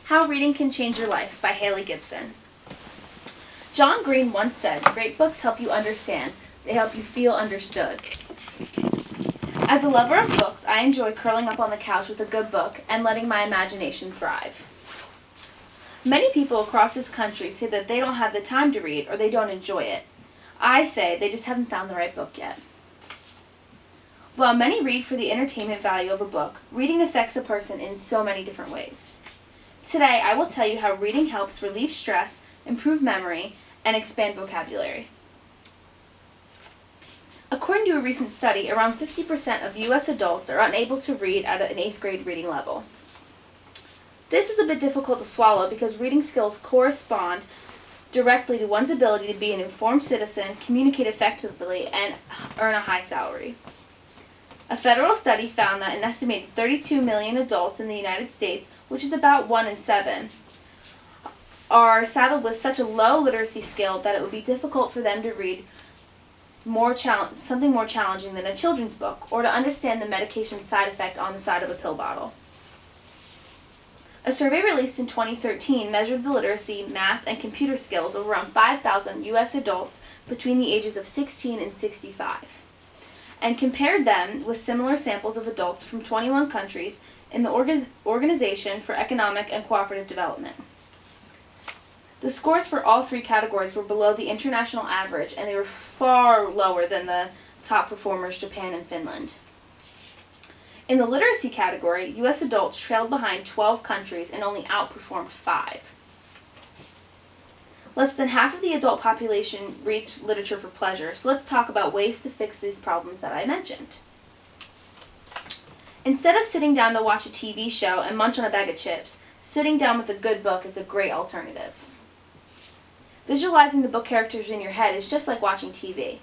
How Reading Can Change Your Life by Haley Gibson. John Green once said, "Great books help you understand. They help you feel understood." As a lover of books, I enjoy curling up on the couch with a good book and letting my imagination thrive. Many people across this country say that they don't have the time to read or they don't enjoy it. I say they just haven't found the right book yet. While many read for the entertainment value of a book, reading affects a person in so many different ways. Today, I will tell you how reading helps relieve stress, improve memory, and expand vocabulary. According to a recent study, around 50% of U.S. adults are unable to read at an 8th grade reading level. This is a bit difficult to swallow because reading skills correspond directly to one's ability to be an informed citizen, communicate effectively, and earn a high salary. A federal study found that an estimated 32 million adults in the United States, which is about 1 in 7, are saddled with such a low literacy skill that it would be difficult for them to read something more challenging than a children's book, or to understand the medication side effect on the side of a pill bottle. A survey released in 2013 measured the literacy, math, and computer skills of around 5,000 U.S. adults between the ages of 16 and 65, and compared them with similar samples of adults from 21 countries in the Organization for Economic and Cooperative Development. The scores for all three categories were below the international average, and they were far lower than the top performers, Japan and Finland. In the literacy category, U.S. adults trailed behind 12 countries and only outperformed 5. Less than half of the adult population reads literature for pleasure, so let's talk about ways to fix these problems that I mentioned. Instead of sitting down to watch a TV show and munch on a bag of chips, sitting down with a good book is a great alternative. Visualizing the book characters in your head is just like watching TV.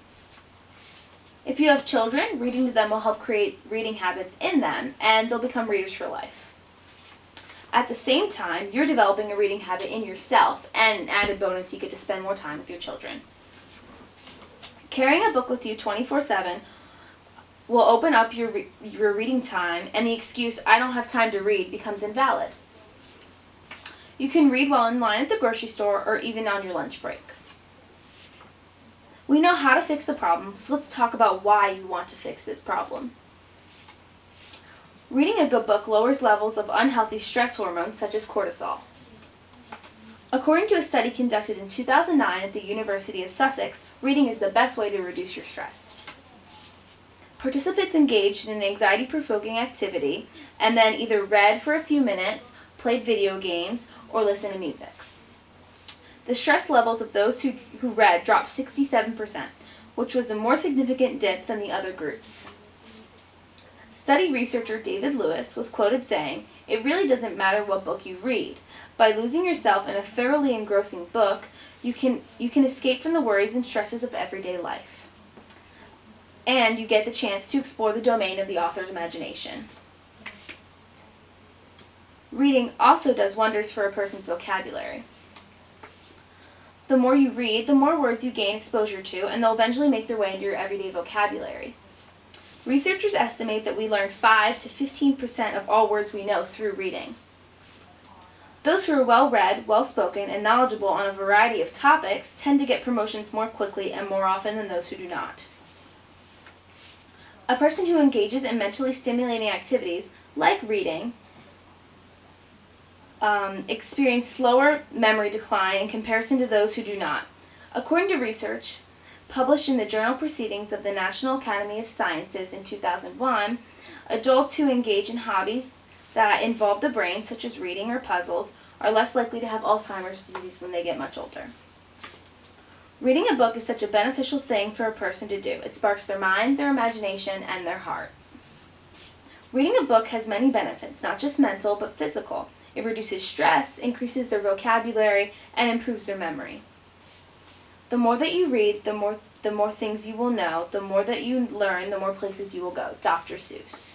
If you have children, reading to them will help create reading habits in them, and they'll become readers for life. At the same time, you're developing a reading habit in yourself, and an added bonus, you get to spend more time with your children. Carrying a book with you 24/7 will open up your reading time, and the excuse, "I don't have time to read," becomes invalid. You can read while in line at the grocery store or even on your lunch break. We know how to fix the problem, so let's talk about why you want to fix this problem. Reading a good book lowers levels of unhealthy stress hormones such as cortisol. According to a study conducted in 2009 at the University of Sussex, reading is the best way to reduce your stress. Participants engaged in an anxiety-provoking activity and then either read for a few minutes, played video games, or listened to music. The stress levels of those who read dropped 67%, which was a more significant dip than the other groups. Study researcher David Lewis was quoted saying, "It really doesn't matter what book you read. By losing yourself in a thoroughly engrossing book, you can escape from the worries and stresses of everyday life. And you get the chance to explore the domain of the author's imagination." Reading also does wonders for a person's vocabulary. The more you read, the more words you gain exposure to, and they'll eventually make their way into your everyday vocabulary. Researchers estimate that we learn 5 to 15% of all words we know through reading. Those who are well-read, well-spoken, and knowledgeable on a variety of topics tend to get promotions more quickly and more often than those who do not. A person who engages in mentally stimulating activities, like reading, experience slower memory decline in comparison to those who do not. According to research published in the Journal Proceedings of the National Academy of Sciences in 2001, adults who engage in hobbies that involve the brain, such as reading or puzzles, are less likely to have Alzheimer's disease when they get much older. Reading a book is such a beneficial thing for a person to do. It sparks their mind, their imagination, and their heart. Reading a book has many benefits, not just mental, but physical. It reduces stress, increases their vocabulary, and improves their memory. The more that you read, the more things you will know. The more that you learn, the more places you will go. Dr. Seuss.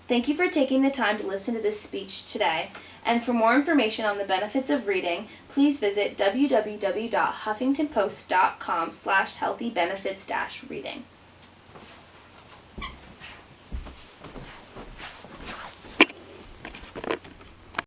Thank you for taking the time to listen to this speech today. And for more information on the benefits of reading, please visit www.huffingtonpost.com/healthybenefits-reading.